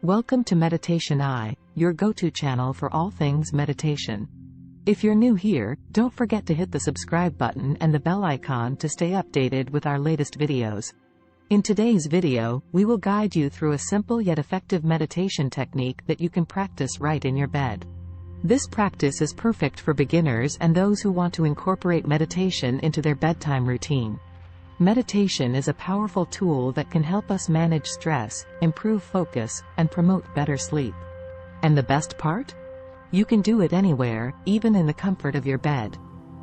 Welcome to Meditation Eye, your go-to channel for all things meditation. If you're new here, don't forget to hit the subscribe button and the bell icon to stay updated with our latest videos. In today's video, we will guide you through a simple yet effective meditation technique that you can practice right in your bed. This practice is perfect for beginners and those who want to incorporate meditation into their bedtime routine. Meditation is a powerful tool that can help us manage stress, improve focus, and promote better sleep. And the best part? You can do it anywhere, even in the comfort of your bed.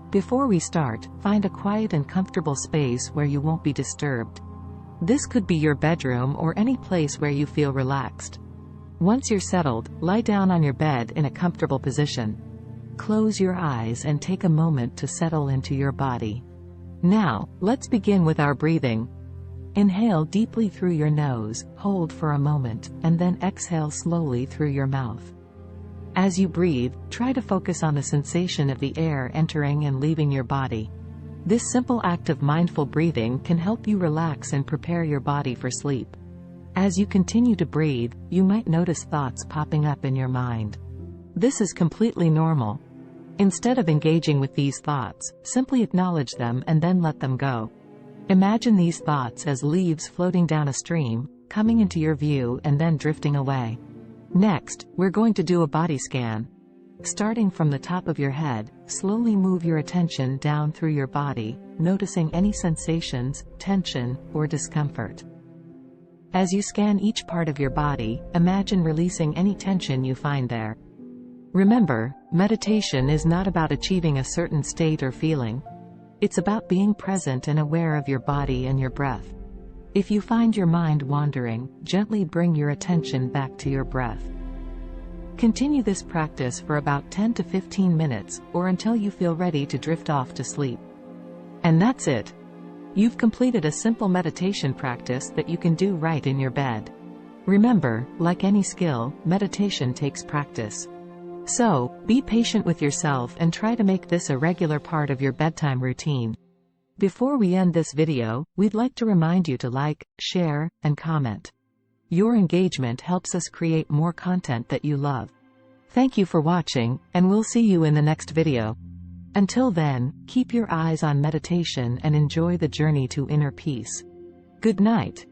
Before we start, find a quiet and comfortable space where you won't be disturbed. This could be your bedroom or any place where you feel relaxed. Once you're settled, lie down on your bed in a comfortable position. Close your eyes and take a moment to settle into your body. Now, let's begin with our breathing. Inhale deeply through your nose, hold for a moment, and then exhale slowly through your mouth. As you breathe, try to focus on the sensation of the air entering and leaving your body. This simple act of mindful breathing can help you relax and prepare your body for sleep. As you continue to breathe, you might notice thoughts popping up in your mind. This is completely normal. Instead of engaging with these thoughts, simply acknowledge them and then let them go. Imagine these thoughts as leaves floating down a stream, coming into your view and then drifting away. Next, we're going to do a body scan. Starting from the top of your head, slowly move your attention down through your body, noticing any sensations, tension, or discomfort. As you scan each part of your body, imagine releasing any tension you find there. Remember, meditation is not about achieving a certain state or feeling. It's about being present and aware of your body and your breath. If you find your mind wandering, gently bring your attention back to your breath. Continue this practice for about 10 to 15 minutes, or until you feel ready to drift off to sleep. And that's it. You've completed a simple meditation practice that you can do right in your bed. Remember, like any skill, meditation takes practice. So, be patient with yourself and try to make this a regular part of your bedtime routine. Before we end this video, we'd like to remind you to like, share, and comment. Your engagement helps us create more content that you love. Thank you for watching, and we'll see you in the next video. Until then, keep your eyes on meditation and enjoy the journey to inner peace. Good night.